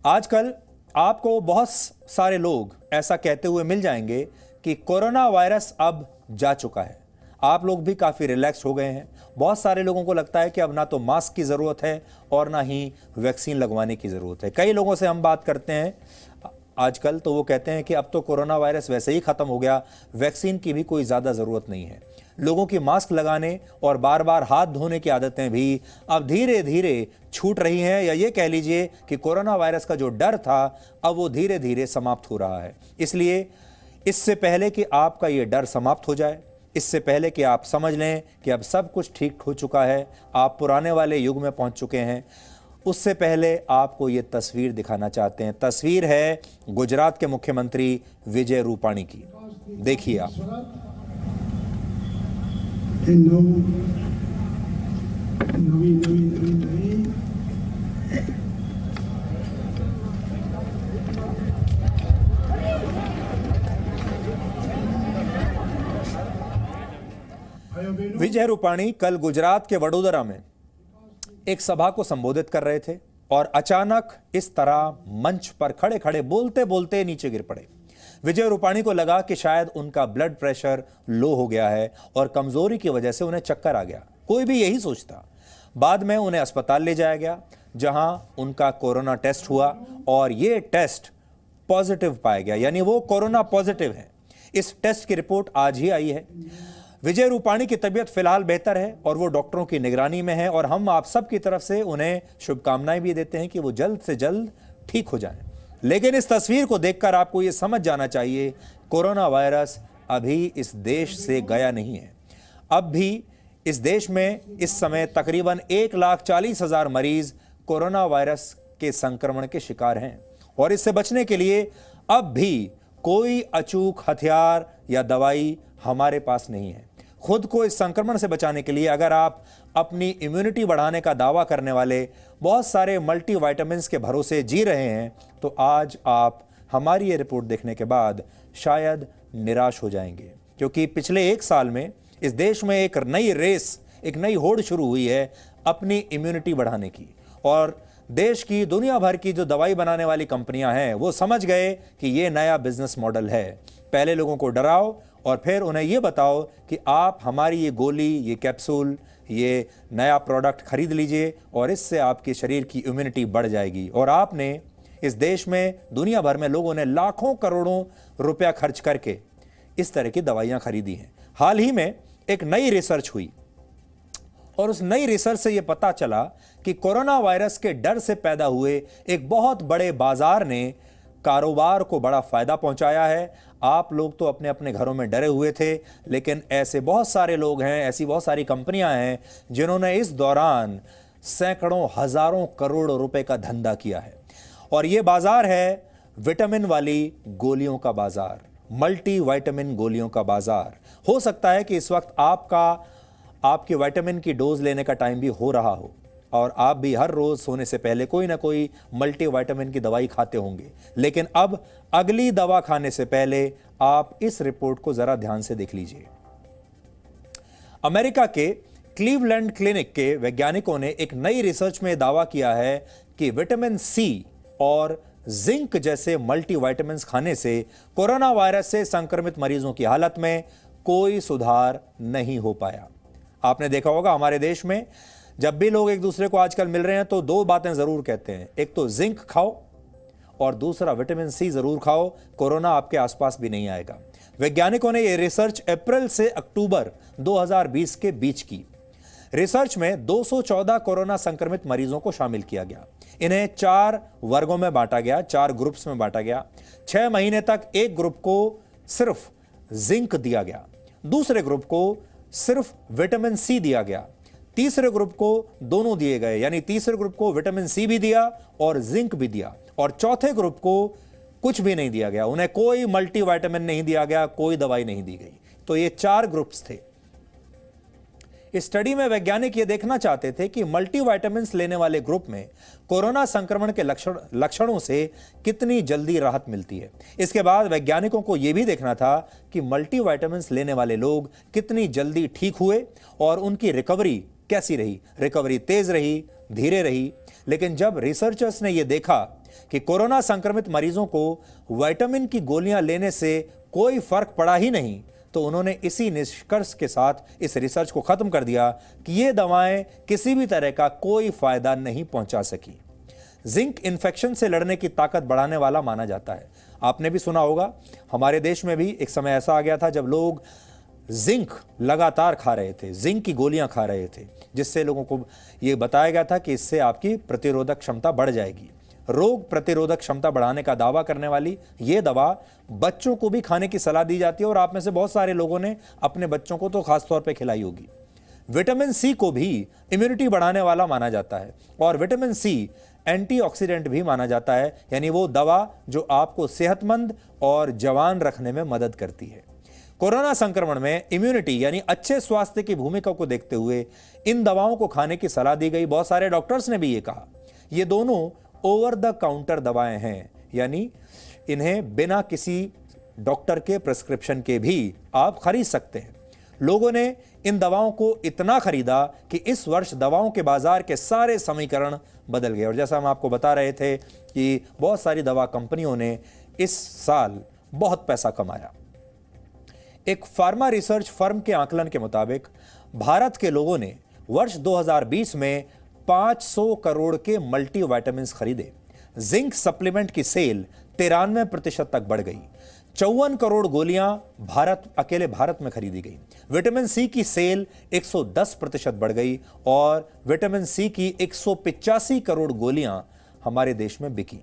आजकल आपको बहुत सारे लोग ऐसा कहते हुए मिल जाएंगे कि कोरोना वायरस अब जा चुका है। आप लोग भी काफ़ी रिलैक्स हो गए हैं। बहुत सारे लोगों को लगता है कि अब ना तो मास्क की ज़रूरत है और ना ही वैक्सीन लगवाने की ज़रूरत है। कई लोगों से हम बात करते हैं आजकल, तो वो कहते हैं कि अब तो कोरोना वायरस वैसे ही ख़त्म हो गया, वैक्सीन की भी कोई ज़्यादा ज़रूरत नहीं है। लोगों की मास्क लगाने और बार बार हाथ धोने की आदतें भी अब धीरे धीरे छूट रही हैं, या ये कह लीजिए कि कोरोना वायरस का जो डर था अब वो धीरे धीरे समाप्त हो रहा है। इसलिए इससे पहले कि आपका ये डर समाप्त हो जाए, इससे पहले कि आप समझ लें कि अब सब कुछ ठीक हो चुका है, आप पुराने वाले युग में पहुंच चुके हैं, उससे पहले आपको ये तस्वीर दिखाना चाहते हैं। तस्वीर है गुजरात के मुख्यमंत्री विजय रूपाणी की। देखिए आप। विजय रूपाणी कल गुजरात के वडोदरा में एक सभा को संबोधित कर रहे थे और अचानक इस तरह मंच पर खड़े खड़े बोलते बोलते नीचे गिर पड़े। विजय रूपाणी को लगा कि शायद उनका ब्लड प्रेशर लो हो गया है और कमजोरी की वजह से उन्हें चक्कर आ गया। कोई भी यही सोचता। बाद में उन्हें अस्पताल ले जाया गया, जहां उनका कोरोना टेस्ट हुआ और यह टेस्ट पॉजिटिव पाया गया, यानी वो कोरोना पॉजिटिव है। इस टेस्ट की रिपोर्ट आज ही आई है। विजय रूपाणी की तबीयत फिलहाल बेहतर है और वो डॉक्टरों की निगरानी में है, और हम आप सब की तरफ से उन्हें शुभकामनाएं भी देते हैं कि वो जल्द से जल्द ठीक हो जाएं। लेकिन इस तस्वीर को देखकर आपको ये समझ जाना चाहिए, कोरोना वायरस अभी इस देश से गया नहीं है। अब भी इस देश में इस समय तकरीबन 1,40,000 मरीज कोरोना वायरस के संक्रमण के शिकार हैं, और इससे बचने के लिए अब भी कोई अचूक हथियार या दवाई हमारे पास नहीं है। खुद को इस संक्रमण से बचाने के लिए अगर आप अपनी इम्यूनिटी बढ़ाने का दावा करने वाले बहुत सारे मल्टीविटामिन्स के भरोसे जी रहे हैं, तो आज आप हमारी ये रिपोर्ट देखने के बाद शायद निराश हो जाएंगे, क्योंकि पिछले 1 साल में इस देश में एक नई रेस, एक नई होड़ शुरू हुई है अपनी इम्यूनिटी बढ़ाने की। और देश की, दुनिया भर की जो दवाई बनाने वाली कंपनियां हैं, वो समझ गए कि ये नया बिजनेस मॉडल है। पहले लोगों को डराओ और फिर उन्हें ये बताओ कि आप हमारी ये गोली, ये कैप्सूल, ये नया प्रोडक्ट खरीद लीजिए और इससे आपके शरीर की इम्यूनिटी बढ़ जाएगी। और आपने इस देश में, दुनिया भर में लोगों ने लाखों करोड़ों रुपया खर्च करके इस तरह की दवाइयां खरीदी हैं। हाल ही में एक नई रिसर्च हुई और उस नई रिसर्च से यह पता चला कि कोरोना वायरस के डर से पैदा हुए एक बहुत बड़े बाजार ने कारोबार को बड़ा फायदा पहुंचाया है। आप लोग तो अपने अपने घरों में डरे हुए थे, लेकिन ऐसे बहुत सारे लोग हैं, ऐसी बहुत सारी कंपनियां हैं जिन्होंने इस दौरान सैकड़ों हजारों करोड़ रुपए का धंधा किया है। और यह बाजार है विटामिन वाली गोलियों का बाजार, मल्टी विटामिन गोलियों का बाजार। हो सकता है कि इस वक्त आपके विटामिन की डोज लेने का टाइम भी हो रहा हो और आप भी हर रोज सोने से पहले कोई ना कोई मल्टी विटामिन की दवाई खाते होंगे। लेकिन अब अगली दवा खाने से पहले आप इस रिपोर्ट को जरा ध्यान से देख लीजिए। अमेरिका के क्लीवलैंड क्लिनिक के वैज्ञानिकों ने एक नई रिसर्च में दावा किया है कि विटामिन सी और जिंक जैसे मल्टी विटामिन खाने से कोरोना वायरस से संक्रमित मरीजों की हालत में कोई सुधार नहीं हो पाया। आपने देखा होगा हमारे देश में जब भी लोग एक दूसरे को आजकल मिल रहे हैं तो 2 बातें जरूर कहते हैं, एक तो जिंक खाओ और दूसरा विटामिन सी जरूर खाओ, कोरोना आपके आसपास भी नहीं आएगा। वैज्ञानिकों ने यह रिसर्च अप्रैल से अक्टूबर 2020 के बीच की। रिसर्च में 214 कोरोना संक्रमित मरीजों को शामिल किया गया। इन्हें 4 वर्गों में बांटा गया, 4 ग्रुप्स में बांटा गया। 6 महीने तक एक ग्रुप को सिर्फ जिंक दिया गया, दूसरे ग्रुप को सिर्फ विटामिन सी दिया गया, तीसरे ग्रुप को दोनों दिए गए, यानी तीसरे ग्रुप को विटामिन सी भी दिया और जिंक भी दिया, और चौथे ग्रुप को कुछ भी नहीं दिया गया, उन्हें कोई मल्टी विटामिन नहीं दिया गया, कोई दवाई नहीं दी गई। तो ये 4 ग्रुप्स थे। इस स्टडी में वैज्ञानिक ये देखना चाहते थे कि मल्टी विटामिन लेने वाले ग्रुप में कोरोना संक्रमण के लक्षणों से कितनी जल्दी राहत मिलती है। इसके बाद वैज्ञानिकों को यह भी देखना था कि मल्टी विटामिन लेने वाले लोग कितनी जल्दी ठीक हुए और उनकी रिकवरी कैसी रही। रिकवरी तेज रही, धीरे रही। लेकिन जब रिसर्चर्स ने यह देखा कि कोरोना संक्रमित मरीजों को विटामिन की गोलियां लेने से कोई फर्क पड़ा ही नहीं, तो उन्होंने इसी निष्कर्ष के साथ इस रिसर्च को खत्म कर दिया कि ये दवाएं किसी भी तरह का कोई फायदा नहीं पहुंचा सकी। जिंक इन्फेक्शन से लड़ने की ताकत बढ़ाने वाला माना जाता है। आपने भी सुना होगा, हमारे देश में भी एक समय ऐसा आ गया था जब लोग जिंक लगातार खा रहे थे, जिंक की गोलियां खा रहे थे, जिससे लोगों को यह बताया गया था कि इससे आपकी प्रतिरोधक क्षमता बढ़ जाएगी। रोग प्रतिरोधक क्षमता बढ़ाने का दावा करने वाली यह दवा बच्चों को भी खाने की सलाह दी जाती है और आप में से बहुत सारे लोगों ने अपने बच्चों को तो खासतौर पर खिलाई होगी। विटामिन सी को भी इम्यूनिटी बढ़ाने वाला माना जाता है और विटामिन सी एंटीऑक्सीडेंट भी माना जाता है, यानी वो दवा जो आपको सेहतमंद और जवान रखने में मदद करती है। कोरोना संक्रमण में इम्यूनिटी यानी अच्छे स्वास्थ्य की भूमिका को देखते हुए इन दवाओं को खाने की सलाह दी गई। बहुत सारे डॉक्टर्स ने भी ये कहा। ये दोनों ओवर द काउंटर दवाएं हैं, यानी इन्हें बिना किसी डॉक्टर के प्रिस्क्रिप्शन के भी आप खरीद सकते हैं। लोगों ने इन दवाओं को इतना खरीदा कि इस वर्ष दवाओं के बाजार के सारे समीकरण बदल गए। और जैसा हम आपको बता रहे थे कि बहुत सारी दवा कंपनियों ने इस साल बहुत पैसा कमाया। एक फार्मा रिसर्च फर्म के आकलन के मुताबिक भारत के लोगों ने वर्ष 2020 में 500 करोड़ के मल्टीविटामिन्स खरीदे। जिंक सप्लीमेंट की सेल 93% तक बढ़ गई। 54 करोड़ गोलियां अकेले भारत में खरीदी गई। विटामिन सी की सेल 110% बढ़ गई और विटामिन सी की 185 करोड़ गोलियां हमारे देश में बिकी।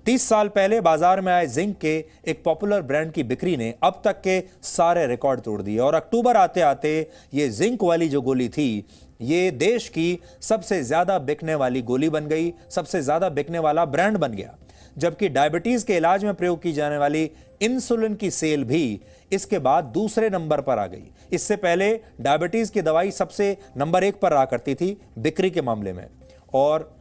30 साल पहले बाजार में आए जिंक के एक पॉपुलर ब्रांड की बिक्री ने अब तक के सारे रिकॉर्ड तोड़ दिए और अक्टूबर आते आते ये जिंक वाली जो गोली थी, ये देश की सबसे ज्यादा बिकने वाली गोली बन गई, सबसे ज्यादा बिकने वाला ब्रांड बन गया। जबकि डायबिटीज के इलाज में प्रयोग की जाने वाली इंसुलिन की सेल भी इसके बाद दूसरे नंबर पर आ गई। इससे पहले डायबिटीज की दवाई सबसे नंबर 1 पर रहा करती थी बिक्री के मामले में, और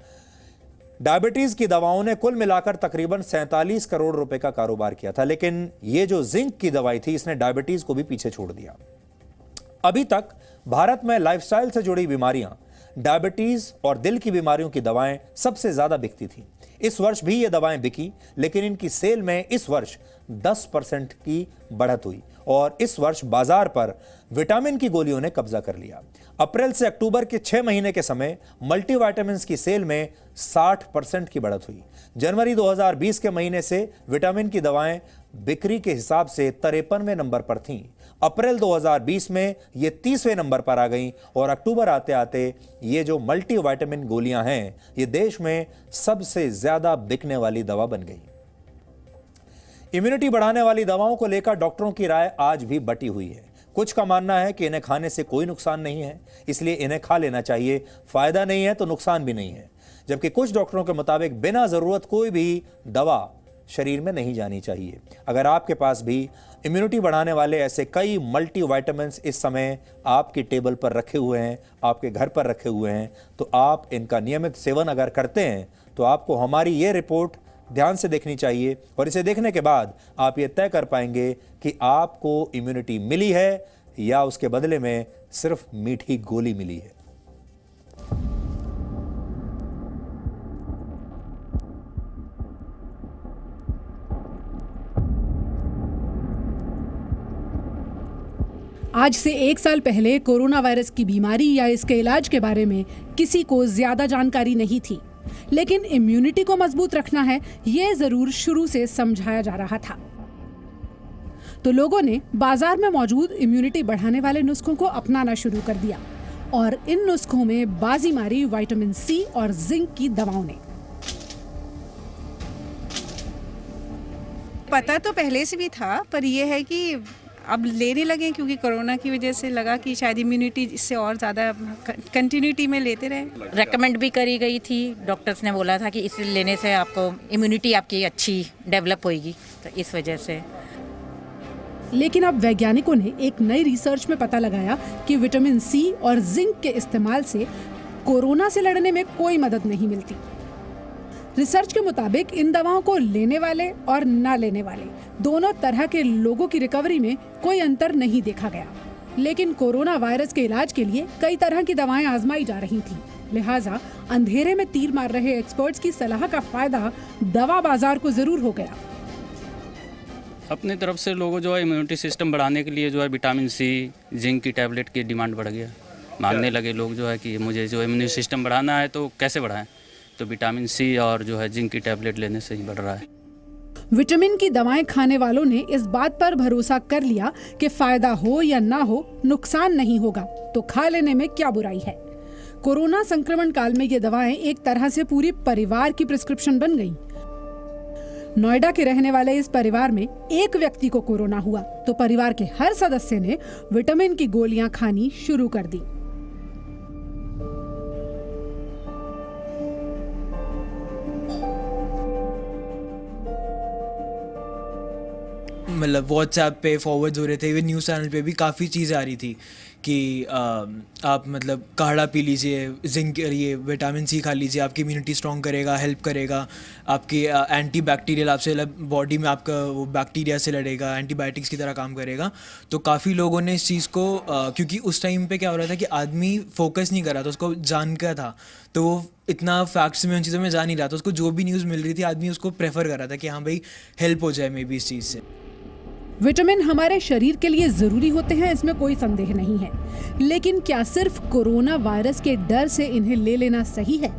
डायबिटीज की दवाओं ने कुल मिलाकर तकरीबन 47 करोड़ रुपए का कारोबार किया था। लेकिन ये जो जिंक की दवाई थी, इसने डायबिटीज को भी पीछे छोड़ दिया। अभी तक भारत में लाइफस्टाइल से जुड़ी बीमारियां, डायबिटीज और दिल की बीमारियों की दवाएं सबसे ज्यादा बिकती थी। इस वर्ष भी ये दवाएं बिकी, लेकिन इनकी सेल में इस वर्ष 10% की बढ़त हुई और इस वर्ष बाजार पर विटामिन की गोलियों ने कब्जा कर लिया। अप्रैल से अक्टूबर के 6 महीने के समय मल्टीविटामिन्स की सेल में 60% की बढ़त हुई। जनवरी 2020 के महीने से विटामिन की दवाएं बिक्री के हिसाब से 53वें नंबर पर थीं। अप्रैल 2020 में ये 30वें नंबर पर आ गईं और अक्टूबर आते आते ये जो मल्टीविटामिन गोलियां हैं, ये देश में सबसे ज्यादा बिकने वाली दवा बन गई। इम्यूनिटी बढ़ाने वाली दवाओं को लेकर डॉक्टरों की राय आज भी बटी हुई है। कुछ का मानना है कि इन्हें खाने से कोई नुकसान नहीं है, इसलिए इन्हें खा लेना चाहिए, फायदा नहीं है तो नुकसान भी नहीं है। जबकि कुछ डॉक्टरों के मुताबिक बिना जरूरत कोई भी दवा शरीर में नहीं जानी चाहिए। अगर आपके पास भी इम्यूनिटी बढ़ाने वाले ऐसे कई मल्टीविटामिन्स इस समय आपकी टेबल पर रखे हुए हैं, आपके घर पर रखे हुए हैं, तो आप इनका नियमित सेवन अगर करते हैं तो आपको हमारी ये रिपोर्ट ध्यान से देखनी चाहिए और इसे देखने के बाद आप ये तय कर पाएंगे कि आपको इम्यूनिटी मिली है या उसके बदले में सिर्फ मीठी गोली मिली है। आज से 1 साल पहले कोरोना वायरस की बीमारी या इसके इलाज के बारे में किसी को ज्यादा जानकारी नहीं थी, लेकिन इम्यूनिटी को मजबूत रखना है, यह जरूर शुरू से समझाया जा रहा था। तो लोगों ने बाजार में मौजूद इम्यूनिटी बढ़ाने वाले नुस्खों को अपनाना शुरू कर दिया और इन नुस्खों में बाजी मारी विटामिन सी और जिंक की दवाओं ने। पता तो पहले से भी था, पर यह है कि अब लेने लगे क्योंकि कोरोना की वजह से लगा कि शायद इम्यूनिटी इससे और ज़्यादा कंटिन्यूटी में लेते रहे। रेकमेंड भी करी गई थी, डॉक्टर्स ने बोला था कि इसे लेने से आपको इम्यूनिटी आपकी अच्छी डेवलप होएगी, तो इस वजह से। लेकिन अब वैज्ञानिकों ने एक नई रिसर्च में पता लगाया कि विटामिन सी और जिंक के इस्तेमाल से कोरोना से लड़ने में कोई मदद नहीं मिलती। रिसर्च के मुताबिक इन दवाओं को लेने वाले और न लेने वाले दोनों तरह के लोगों की रिकवरी में कोई अंतर नहीं देखा गया। लेकिन कोरोना वायरस के इलाज के लिए कई तरह की दवाएं आजमाई जा रही थीं। लिहाजा अंधेरे में तीर मार रहे एक्सपर्ट्स की सलाह का फायदा दवा बाजार को जरूर हो गया। अपनी तरफ से लोगों जो है इम्यूनिटी सिस्टम बढ़ाने के लिए जो है विटामिन सी, जिंक की टैबलेट की डिमांड बढ़ गया। मांगने लगे लोग जो है कि मुझे जो इम्यूनिटी सिस्टम बढ़ाना है तो कैसे बढ़ाएं, तो विटामिन सी और जो है जिंक की टैबलेट लेने से ही बढ़ रहा है। विटामिन की दवाएं खाने वालों ने इस बात पर भरोसा कर लिया कि फायदा हो या ना हो, नुकसान नहीं होगा तो खा लेने में क्या बुराई है। कोरोना संक्रमण काल में ये दवाएं एक तरह से पूरी परिवार की प्रिस्क्रिप्शन बन गईं। नोएडा के रहने वाले इस परिवार में एक व्यक्ति को कोरोना हुआ तो परिवार के हर सदस्य ने विटामिन की गोलियां खानी शुरू कर दी। मतलब व्हाट्सएप पे फॉरवर्ड हो रहे थे, इवन न्यूज़ चैनल पे भी काफ़ी चीज़ें आ रही थी कि आप मतलब काढ़ा पी लीजिए, जिंक ये विटामिन सी खा लीजिए, आपकी इम्यूनिटी स्ट्रॉन्ग करेगा, हेल्प करेगा, आपकी एंटी बैक्टीरियल, आपसे बॉडी में आपका वो बैक्टीरिया से लड़ेगा, एंटीबायोटिक्स की तरह काम करेगा। तो काफ़ी लोगों ने इस चीज़ को क्योंकि उस टाइम पे क्या हो रहा था कि आदमी फोकस नहीं कर रहा था, उसको जान का था, तो वो इतना फैक्ट्स में उन चीज़ों में जा नहीं रहा था, उसको जो भी न्यूज़ मिल रही थी आदमी उसको प्रेफर कर रहा था कि हाँ भाई हेल्प हो जाए मे बी इस चीज़ से। विटामिन हमारे शरीर के लिए जरूरी होते हैं, इसमें कोई संदेह नहीं है, लेकिन क्या सिर्फ कोरोना वायरस के डर से इन्हें ले लेना सही है?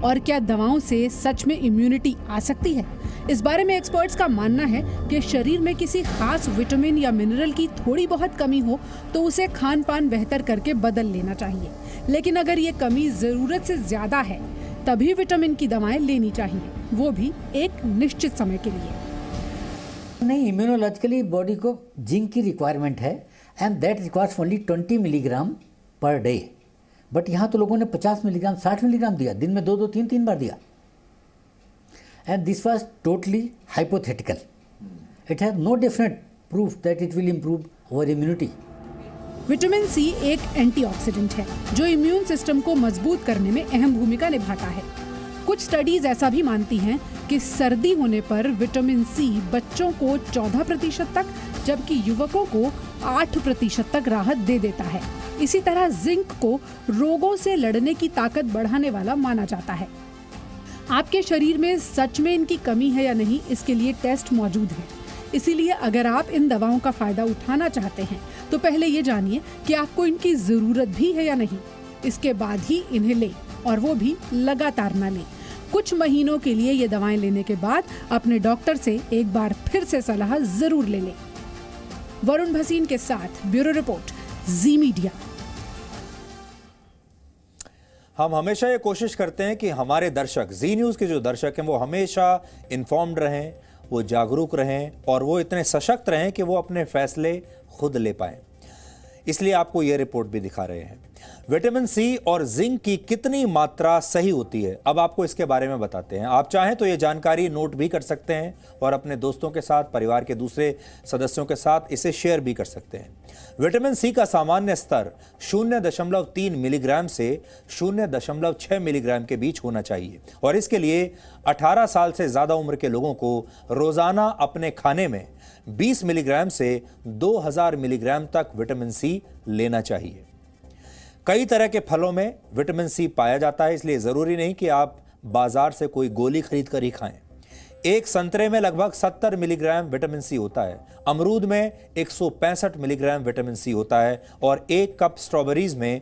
और क्या दवाओं से सच में इम्यूनिटी आ सकती है? इस बारे में एक्सपर्ट्स का मानना है कि शरीर में किसी खास विटामिन या मिनरल की थोड़ी बहुत कमी हो तो उसे खान पान बेहतर करके बदल लेना चाहिए, लेकिन अगर ये कमी जरूरत से ज्यादा है तभी विटामिन की दवाएं लेनी चाहिए, वो भी एक निश्चित समय के लिए। नहीं, इम्यूनोलॉजिकली बॉडी को जिंक की रिक्वायरमेंट है and that requires only 20 milligram per day, but यहाँ तो लोगों ने 50 मिलीग्राम 60 मिलीग्राम दिया, दिन में 2-2 3-3 बार दिया, and this was totally hypothetical. It has no definite proof that it will improve our immunity. Vitamin C एक एंटीऑक्सीडेंट है जो इम्यून सिस्टम को मजबूत करने में अहम भूमिका निभाता है। कुछ स्टडीज ऐसा भी मानती हैं कि सर्दी होने पर विटामिन सी बच्चों को 14% तक जबकि युवकों को 8% तक राहत दे देता है। इसी तरह जिंक को रोगों से लड़ने की ताकत बढ़ाने वाला माना जाता है। आपके शरीर में सच में इनकी कमी है या नहीं, इसके लिए टेस्ट मौजूद हैं। इसीलिए अगर आप इन दवाओं का फायदा उठाना चाहते हैं तो पहले ये जानिए कि आपको इनकी जरूरत भी है या नहीं, इसके बाद ही इन्हें लें, और वो भी लगातार ना लें। कुछ महीनों के लिए ये दवाएं लेने के बाद अपने डॉक्टर से एक बार फिर से सलाह जरूर ले लें। वरुण भसीन के साथ ब्यूरो रिपोर्ट, जी मीडिया। हम हमेशा ये कोशिश करते हैं कि हमारे दर्शक, जी न्यूज़ के जो दर्शक हैं, वो हमेशा इन्फॉर्म्ड रहें, वो जागरूक रहें और वो इतने सशक्त रहें कि वो अपने फैसले खुद ले पाएं। इसलिए आपको ये रिपोर्ट भी दिखा रहे हैं। विटामिन सी और जिंक की कितनी मात्रा सही होती है, अब आपको इसके बारे में बताते हैं। आप चाहें तो ये जानकारी नोट भी कर सकते हैं और अपने दोस्तों के साथ, परिवार के दूसरे सदस्यों के साथ इसे शेयर भी कर सकते हैं। विटामिन सी का सामान्य स्तर 0.3 मिलीग्राम से 0.6 मिलीग्राम के बीच होना चाहिए और इसके लिए 18 साल से ज्यादा उम्र के लोगों को रोजाना अपने खाने में 20 मिलीग्राम से 2000 मिलीग्राम तक विटामिन सी लेना चाहिए। कई तरह के फलों में विटामिन सी पाया जाता है, इसलिए जरूरी नहीं कि आप बाजार से कोई गोली खरीद कर ही खाएं। एक संतरे में लगभग 70 मिलीग्राम विटामिन सी होता है, अमरूद में 165 मिलीग्राम विटामिन सी होता है और एक कप स्ट्रॉबेरीज में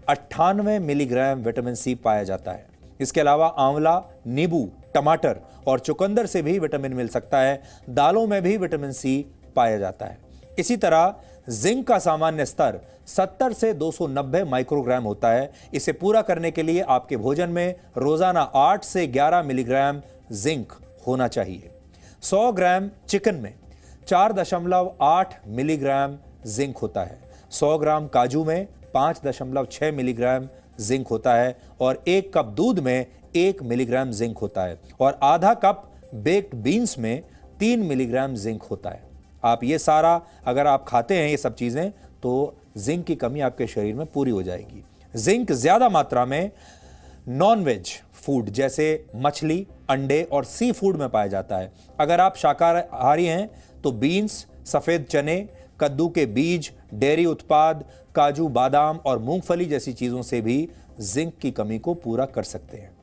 98 मिलीग्राम विटामिन सी पाया जाता है। इसके अलावा आंवला, नींबू, टमाटर और चुकंदर से भी विटामिन मिल सकता है। दालों में भी विटामिन सी पाया जाता है। इसी तरह जिंक का सामान्य स्तर 70 से 290 माइक्रोग्राम होता है। इसे पूरा करने के लिए आपके भोजन में रोजाना 8 से 11 मिलीग्राम जिंक होना चाहिए। 100 ग्राम चिकन में 4.8 मिलीग्राम जिंक होता है। 100 ग्राम काजू में 5.6 मिलीग्राम जिंक होता है और 1 कप दूध में 1 मिलीग्राम जिंक होता है और आधा कप बेक्ड बीन्स में 3 मिलीग्राम जिंक होता है। आप ये सारा अगर आप खाते हैं ये सब चीज़ें तो जिंक की कमी आपके शरीर में पूरी हो जाएगी। जिंक ज़्यादा मात्रा में नॉन-वेज फूड जैसे मछली, अंडे और सी फूड में पाया जाता है। अगर आप शाकाहारी हैं तो बीन्स, सफ़ेद चने, कद्दू के बीज, डेयरी उत्पाद, काजू, बादाम और मूंगफली जैसी चीज़ों से भी जिंक की कमी को पूरा कर सकते हैं।